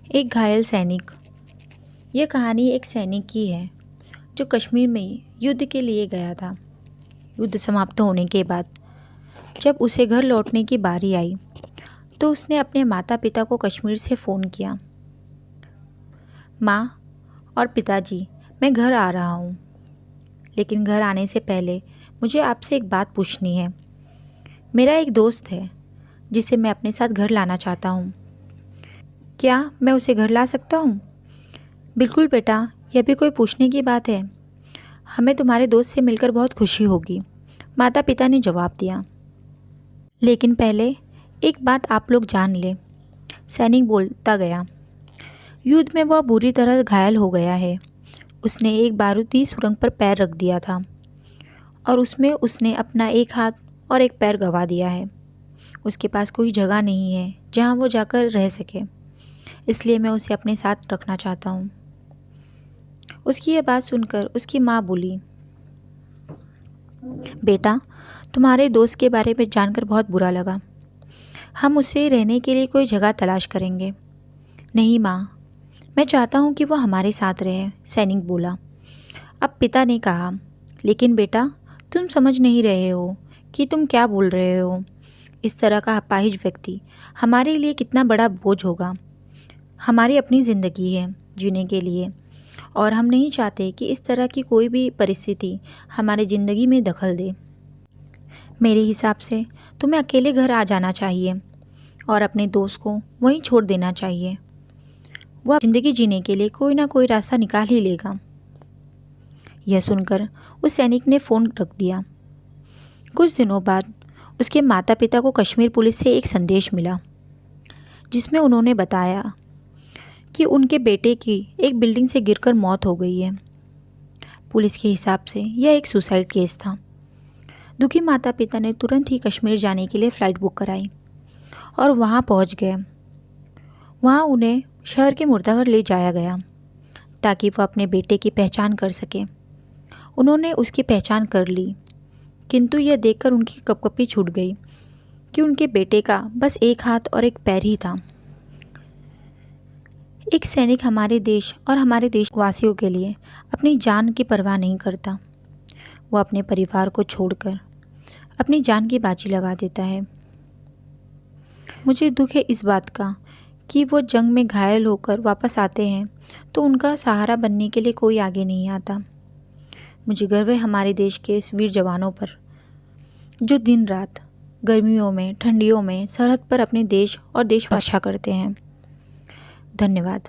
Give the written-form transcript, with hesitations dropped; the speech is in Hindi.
एक घायल सैनिक। यह कहानी एक सैनिक की है जो कश्मीर में युद्ध के लिए गया था। युद्ध समाप्त होने के बाद जब उसे घर लौटने की बारी आई तो उसने अपने माता पिता को कश्मीर से फ़ोन किया। माँ और पिताजी, मैं घर आ रहा हूँ, लेकिन घर आने से पहले मुझे आपसे एक बात पूछनी है। मेरा एक दोस्त है जिसे मैं अपने साथ घर लाना चाहता हूँ। क्या मैं उसे घर ला सकता हूँ? बिल्कुल बेटा, यह भी कोई पूछने की बात है। हमें तुम्हारे दोस्त से मिलकर बहुत खुशी होगी, माता पिता ने जवाब दिया। लेकिन पहले एक बात आप लोग जान ले, सैनिक बोलता गया। युद्ध में वह बुरी तरह घायल हो गया है। उसने एक बारूदी सुरंग पर पैर रख दिया था और उसमें उसने अपना एक हाथ और एक पैर गंवा दिया है। उसके पास कोई जगह नहीं है जहाँ वो जाकर रह सके, इसलिए मैं उसे अपने साथ रखना चाहता हूँ। उसकी यह बात सुनकर उसकी माँ बोली, बेटा, तुम्हारे दोस्त के बारे में जानकर बहुत बुरा लगा। हम उसे रहने के लिए कोई जगह तलाश करेंगे। नहीं माँ, मैं चाहता हूँ कि वो हमारे साथ रहे, सैनिक बोला। अब पिता ने कहा, लेकिन बेटा, तुम समझ नहीं रहे हो कि तुम क्या बोल रहे हो। इस तरह का अपाहिज व्यक्ति हमारे लिए कितना बड़ा बोझ होगा। हमारी अपनी ज़िंदगी है जीने के लिए, और हम नहीं चाहते कि इस तरह की कोई भी परिस्थिति हमारी ज़िंदगी में दखल दे। मेरे हिसाब से तुम्हें अकेले घर आ जाना चाहिए और अपने दोस्त को वहीं छोड़ देना चाहिए। वह ज़िंदगी जीने के लिए कोई ना कोई रास्ता निकाल ही लेगा। यह सुनकर उस सैनिक ने फ़ोन रख दिया। कुछ दिनों बाद उसके माता पिता को कश्मीर पुलिस से एक संदेश मिला, जिसमें उन्होंने बताया कि उनके बेटे की एक बिल्डिंग से गिरकर मौत हो गई है। पुलिस के हिसाब से यह एक सुसाइड केस था। दुखी माता पिता ने तुरंत ही कश्मीर जाने के लिए फ़्लाइट बुक कराई और वहाँ पहुँच गए। वहाँ उन्हें शहर के मुर्दाघर ले जाया गया ताकि वह अपने बेटे की पहचान कर सके। उन्होंने उसकी पहचान कर ली, किंतु यह देखकर उनकी कपकपी छूट गई कि उनके बेटे का बस एक हाथ और एक पैर ही था। एक सैनिक हमारे देश और हमारे देशवासियों के लिए अपनी जान की परवाह नहीं करता। वो अपने परिवार को छोड़कर अपनी जान की बाजी लगा देता है। मुझे दुख है इस बात का कि वो जंग में घायल होकर वापस आते हैं तो उनका सहारा बनने के लिए कोई आगे नहीं आता। मुझे गर्व है हमारे देश के इस वीर जवानों पर, जो दिन रात गर्मियों में ठंडियों में सरहद पर अपने देश और देश रक्षा करते हैं। धन्यवाद।